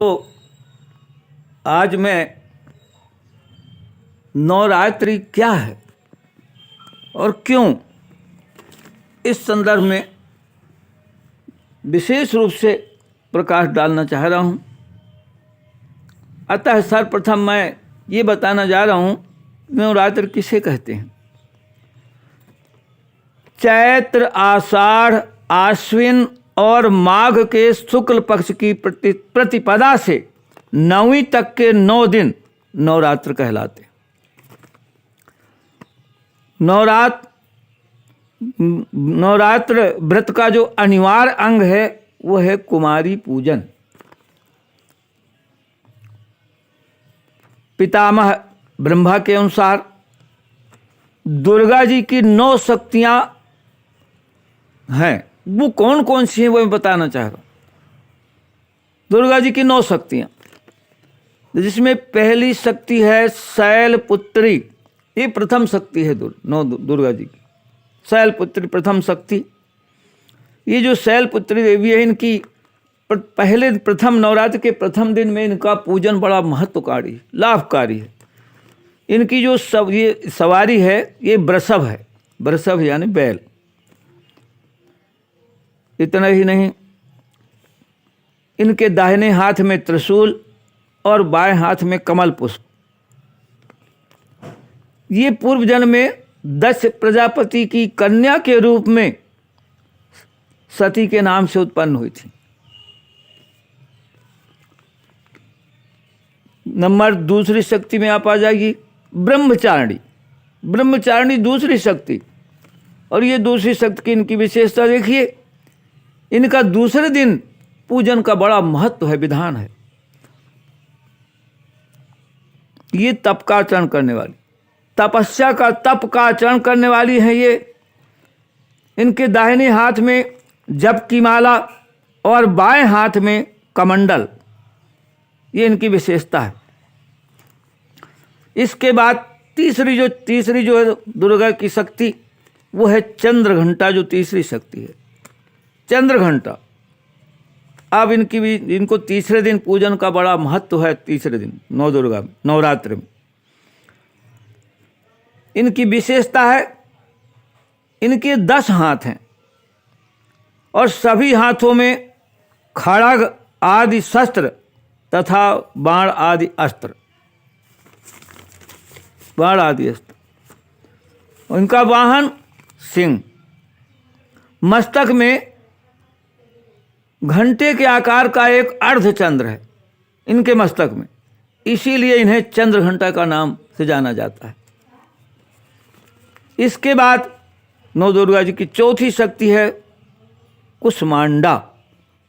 तो आज मैं नवरात्रि क्या है और क्यों, इस संदर्भ में विशेष रूप से प्रकाश डालना चाह रहा हूँ। अतः सर्वप्रथम मैं ये बताना जा रहा हूँ नवरात्र किसे कहते हैं। चैत्र, आषाढ़, आश्विन और माघ के शुक्ल पक्ष की प्रतिपदा से नवीं तक के 9 दिन नवरात्र कहलाते। नवरात्र व्रत का जो अनिवार्य अंग है वो है कुमारी पूजन। पितामह ब्रह्मा के अनुसार दुर्गा जी की 9 शक्तियां हैं। वो कौन कौन सी हैं वो मैं बताना चाह रहा हूं। दुर्गा जी की 9 शक्तियां, जिसमें पहली शक्ति है शैलपुत्री। ये प्रथम शक्ति है दुर्गा जी की, शैलपुत्री प्रथम शक्ति। ये जो शैलपुत्री देवी है, इनकी प्रथम नवरात्र के प्रथम दिन में इनका पूजन बड़ा महत्वकारी, लाभकारी है। इनकी जो ये सवारी है ये वृषभ है, वृषभ यानी बैल। इतना ही नहीं, इनके दाहिने हाथ में त्रिशूल और बाएं हाथ में कमल पुष्प। ये पूर्व जन्म में दक्ष प्रजापति की कन्या के रूप में सती के नाम से उत्पन्न हुई थी। नंबर दूसरी शक्ति में आप आ जाएगी ब्रह्मचारिणी। ब्रह्मचारिणी दूसरी शक्ति, और ये दूसरी शक्ति की इनकी विशेषता देखिए, इनका दूसरे दिन पूजन का बड़ा महत्व है, विधान है। ये तप का आचरण करने वाली, तपस्या का तप का आचरण करने वाली है ये। इनके दाहिने हाथ में जप की माला और बाएं हाथ में कमंडल, ये इनकी विशेषता है। इसके बाद तीसरी जो है दुर्गा की शक्ति, वो है चंद्र घंटा, जो तीसरी शक्ति है चंद्र घंटा। अब इनको तीसरे दिन पूजन का बड़ा महत्व है। तीसरे दिन नवरात्र में इनकी विशेषता है, इनके 10 हाथ हैं और सभी हाथों में खड्ग आदि शस्त्र तथा बाण आदि अस्त्र। इनका वाहन सिंह। मस्तक में घंटे के आकार का एक अर्धचंद्र है इनके मस्तक में, इसीलिए इन्हें चंद्र घंटा का नाम से जाना जाता है। इसके बाद नवदुर्गा जी की चौथी शक्ति है कुष्मांडा।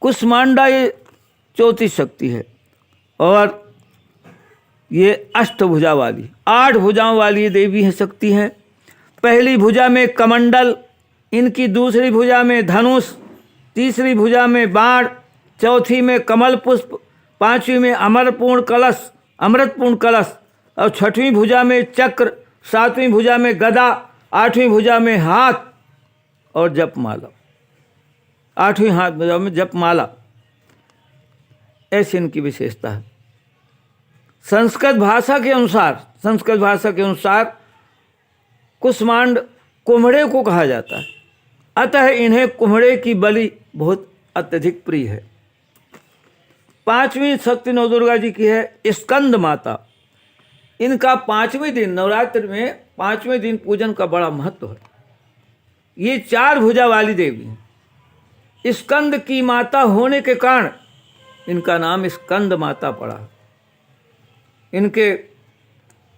कुष्मांडा ये चौथी शक्ति है और ये अष्टभुजा वाली, 8 भुजाओं वाली देवी है, शक्ति है। पहली भुजा में कमंडल, इनकी दूसरी भुजा में धनुष, तीसरी भुजा में बाण, चौथी में कमल पुष्प, पांचवी में अमृतपूर्ण कलश और छठवीं भुजा में चक्र, सातवीं भुजा में गदा, आठवीं भुजा में हाथ और जपमाला। 8वीं हाथ भुजा में जपमाला, ऐसी इनकी विशेषता है। संस्कृत भाषा के अनुसार कुष्मांड कुम्हड़े को कहा जाता है, अतः इन्हें कुम्हड़े की बलि बहुत अत्यधिक प्रिय है। 5वीं शक्ति नवदुर्गा जी की है स्कंद माता। इनका 5वें दिन, नवरात्र में 5वें दिन पूजन का बड़ा महत्व है। ये 4 भुजा वाली देवी हैं। स्कंद की माता होने के कारण इनका नाम स्कंद माता पड़ा। इनके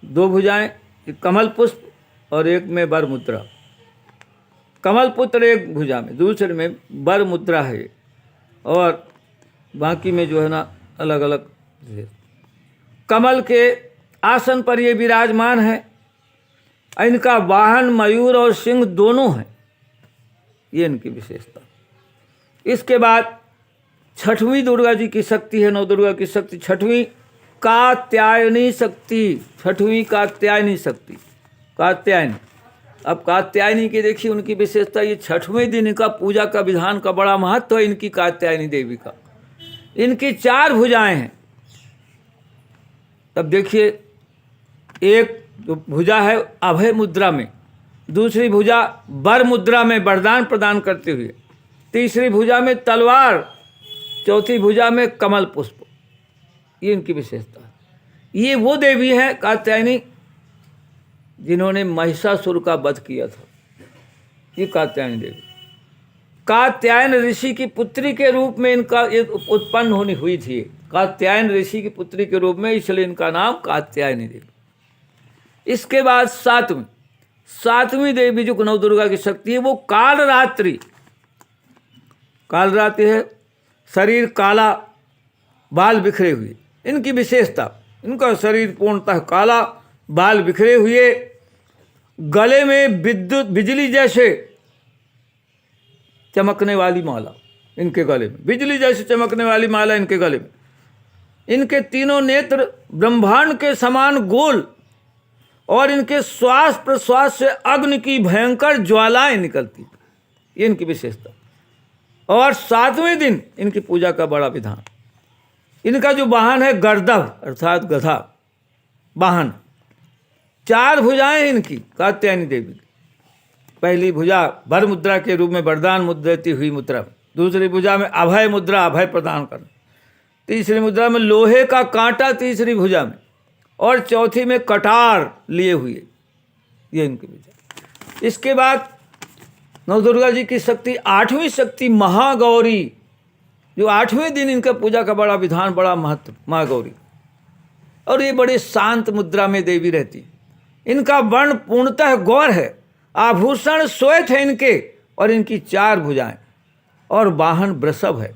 2 भुजाएं, कमल पुष्प और एक में वर मुद्रा। कमल पुत्र एक भुजा में, दूसरे में वर मुद्रा है और बाकी में जो है ना अलग अलग। कमल के आसन पर ये विराजमान है। इनका वाहन मयूर और सिंह दोनों हैं, ये इनकी विशेषता। इसके बाद 6वीं दुर्गा जी की शक्ति है, नवदुर्गा की शक्ति 6वीं कात्यायनी शक्ति। 6वीं कात्यायनी शक्ति, कात्यायनी। अब कात्यायनी की देखिए उनकी विशेषता, ये 6वें दिन इनका पूजा का विधान का बड़ा महत्व है इनकी कात्यायनी देवी का। इनकी 4 भुजाएं हैं, तब देखिए, एक जो भुजा है अभय मुद्रा में, दूसरी भुजा वर मुद्रा में वरदान प्रदान करते हुए, तीसरी भुजा में तलवार, चौथी भुजा में कमल पुष्प। ये इनकी विशेषता है। ये वो देवी है कात्यायनी जिन्होंने महिषासुर का वध किया था। ये कात्यायनी देवी कात्यायन ऋषि की पुत्री के रूप में इनका उत्पन्न होनी हुई थी। कात्यायन ऋषि की पुत्री के रूप में, इसलिए इनका नाम कात्यायनी देवी। इसके बाद सातवीं देवी जो नवदुर्गा की शक्ति है वो कालरात्रि। कालरात्रि है, शरीर काला, बाल बिखरे हुए। इनकी विशेषता, इनका शरीर पूर्णतः काला, बाल बिखरे हुए, गले में बिजली जैसे चमकने वाली माला इनके गले में, बिजली जैसे चमकने वाली माला इनके गले में। इनके तीनों नेत्र ब्रह्मांड के समान गोल और इनके श्वास प्रश्वास से अग्नि की भयंकर ज्वालाएं निकलती। ये इनकी विशेषता। और 7वें दिन इनकी पूजा का बड़ा विधान। इनका जो वाहन है गर्दभ अर्थात गधा वाहन। 4 भुजाएं इनकी कात्यायनी देवी की। पहली भुजा वर मुद्रा के रूप में वरदान मुद्रती हुई मुद्रा, दूसरी भुजा में अभय मुद्रा, अभय प्रदान करना, तीसरी मुद्रा में लोहे का कांटा तीसरी भुजा में, और चौथी में कटार लिए हुए। ये इनकी भुजा। इसके बाद नवदुर्गा जी की शक्ति 8वीं शक्ति महागौरी, जो 8वें दिन इनका पूजा का बड़ा विधान, बड़ा महत्व, महागौरी। और ये बड़े शांत मुद्रा में देवी रहती। इनका वर्ण पूर्णतः गौर है, आभूषण श्वेत है इनके, और इनकी 4 भुजाएं और वाहन वृषभ है।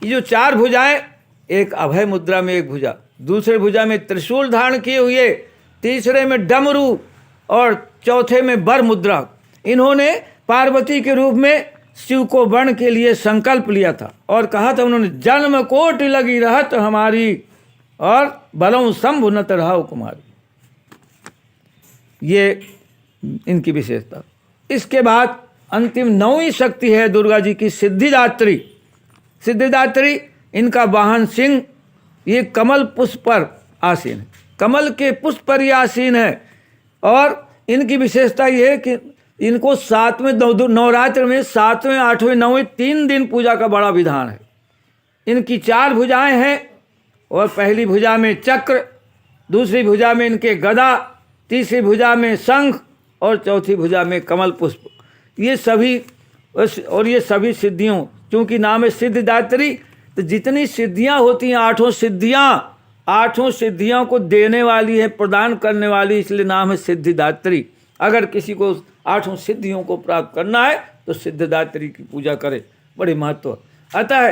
ये जो 4 भुजाएं, एक अभय मुद्रा में एक भुजा, दूसरे भुजा में त्रिशूल धारण किए हुए, तीसरे में डमरू और चौथे में वर मुद्रा। इन्होंने पार्वती के रूप में शिव को वर्ण के लिए संकल्प लिया था और कहा था उन्होंने, जन्म कोटि लगी रहत हमारी और बलौं शंभु नत रहाउ कुमारी। ये इनकी विशेषता। इसके बाद अंतिम 9वीं शक्ति है दुर्गा जी की सिद्धिदात्री। सिद्धिदात्री, इनका वाहन सिंह, ये कमल पुष्प पर आसीन है, कमल के पुष्प पर ये आसीन है। और इनकी विशेषता ये है कि इनको 7वें नवरात्र में 7वें 8वें 9वें 3 दिन पूजा का बड़ा विधान है। इनकी 4 भुजाएं हैं, और पहली भुजा में चक्र, दूसरी भुजा में इनके गदा, तीसरी भुजा में शंख और चौथी भुजा में कमल पुष्प। ये सभी, और ये सभी सिद्धियों, चूँकि नाम है सिद्धिदात्री, तो जितनी सिद्धियां होती हैं, 8 सिद्धियां को देने वाली है, प्रदान करने वाली, इसलिए नाम है सिद्धिदात्री। अगर किसी को 8 सिद्धियों को प्राप्त करना है तो सिद्धिदात्री की पूजा करे, बड़ी महत्व। अतः